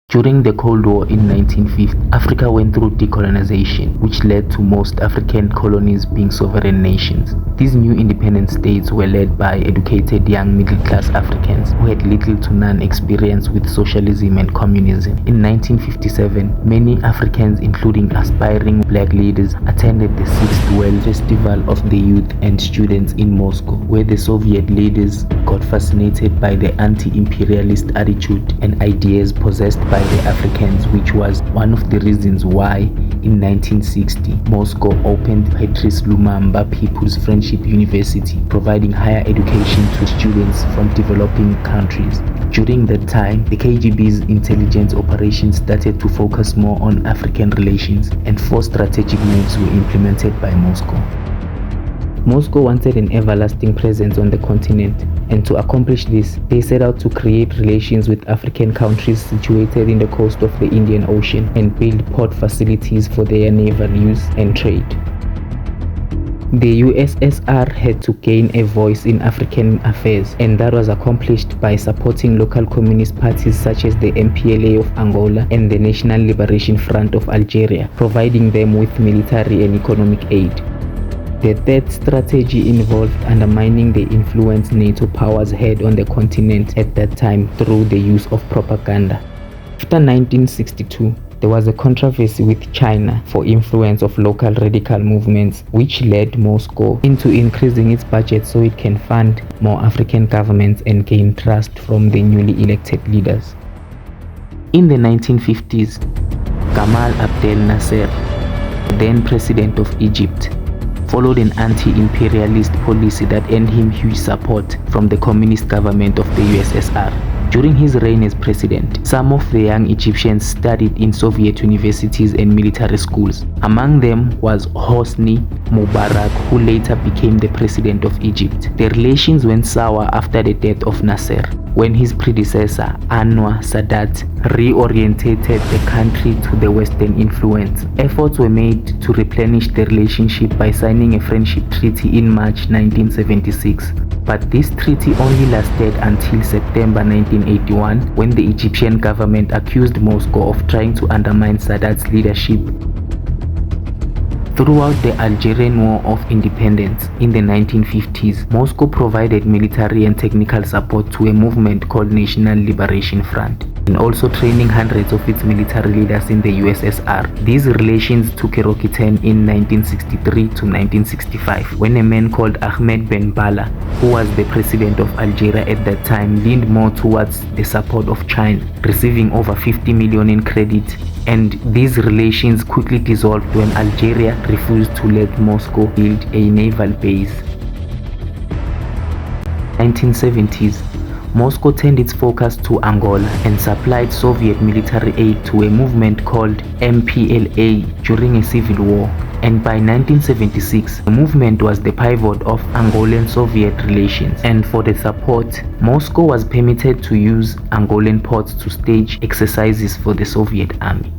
During the Cold War in 1950, Africa went through decolonization, which led to most African colonies being sovereign nations. These new independent states were led by educated young middle-class Africans who had little to none experience with socialism and communism. In 1957, many Africans, including aspiring black leaders, attended the Sixth World Festival of the Youth and Students in Moscow, where the Soviet leaders got fascinated by the anti-imperialist attitude and ideas possessed by the Africans, which was one of the reasons why in 1960 Moscow opened Patrice Lumumba People's Friendship University, providing higher education to students from developing countries. During that time, the KGB's intelligence operations started to focus more on African relations, and 4 strategic moves were implemented by Moscow. Moscow wanted an everlasting presence on the continent, and to accomplish this, they set out to create relations with African countries situated in the coast of the Indian Ocean and build port facilities for their naval use and trade. The USSR had to gain a voice in African affairs, and that was accomplished by supporting local communist parties such as the MPLA of Angola and the National Liberation Front of Algeria, providing them with military and economic aid. The third strategy involved undermining the influence NATO powers had on the continent at that time through the use of propaganda. After 1962, there was a controversy with China for influence of local radical movements, which led Moscow into increasing its budget so it can fund more African governments and gain trust from the newly elected leaders. In the 1950s, Gamal Abdel Nasser, then president of Egypt, followed an anti-imperialist policy that earned him huge support from the communist government of the USSR. During his reign as president, some of the young Egyptians studied in Soviet universities and military schools. Among them was Hosni Mubarak, who later became the president of Egypt. The relations went sour after the death of Nasser, when his predecessor, Anwar Sadat, reorientated the country to the Western influence. Efforts were made to replenish the relationship by signing a friendship treaty in March 1976. But this treaty only lasted until September 1981, when the Egyptian government accused Moscow of trying to undermine Sadat's leadership. Throughout the Algerian War of Independence in the 1950s, Moscow provided military and technical support to a movement called National Liberation Front, and also training hundreds of its military leaders in the USSR. These relations took a rocky turn in 1963 to 1965, when a man called Ahmed Ben Bella, who was the president of Algeria at that time, leaned more towards the support of China, receiving over 50 million in credit. And these relations quickly dissolved when Algeria refused to let Moscow build a naval base. 1970s, Moscow turned its focus to Angola and supplied Soviet military aid to a movement called MPLA during a civil war. And by 1976, the movement was the pivot of Angolan-Soviet relations, and for the support, Moscow was permitted to use Angolan ports to stage exercises for the Soviet army.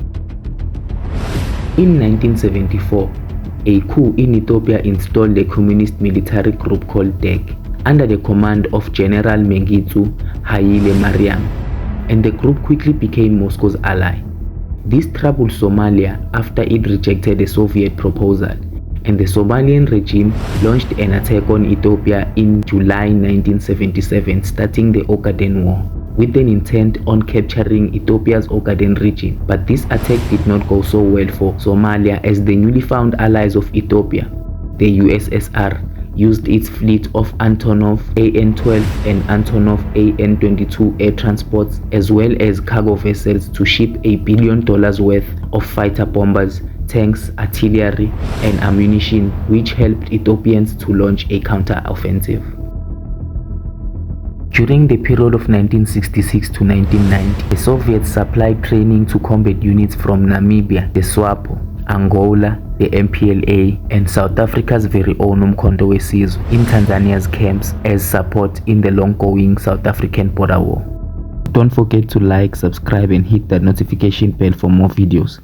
In 1974, a coup in Ethiopia installed a communist military group called DEG under the command of General Mengistu Haile Mariam, and the group quickly became Moscow's ally. This troubled Somalia after it rejected the Soviet proposal, and the Somalian regime launched an attack on Ethiopia in July 1977, starting the Ogaden War, with an intent on capturing Ethiopia's Ogaden region. But this attack did not go so well for Somalia, as the newly found allies of Ethiopia, the USSR, used its fleet of Antonov AN-12 and Antonov AN-22 air transports, as well as cargo vessels, to ship $1 billion worth of fighter bombers, tanks, artillery, and ammunition, which helped Ethiopians to launch a counter-offensive. During the period of 1966 to 1990, the Soviets supplied training to combat units from Namibia, the SWAPO, Angola, the MPLA, and South Africa's very own Umkhonto we Sizwe in Tanzania's camps as support in the long-going South African border war. Don't forget to like, subscribe, and hit that notification bell for more videos.